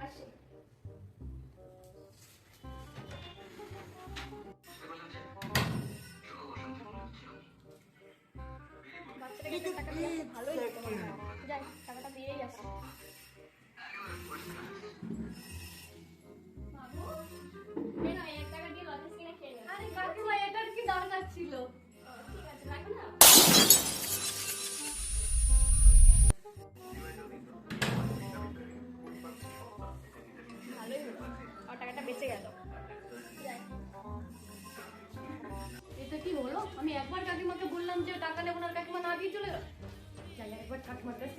আসি। বাচ্চাটাকে একটা টাকা দিয়ে আসলে ভালোই হতো মনে হয়। যাই, টাকাটা দিয়েই আসি। বাবু, এই নাও, 1 টাকা দিয়ে লজেন্স কিনে খেয়ে নিও। আরে কাকিমা, এটার কি দরকার ছিল? ঠিক আছে, রাখো না। ভালোই হলো, আর টাকাটা বেঁচে গেল। যাই। এটা কি হলো? আমি একবার কাকিমাকে বললাম যে টাকা নেবো না, কাকিমা না দিয়ে চলে গেল। যাই একবার কাকিমার কাছে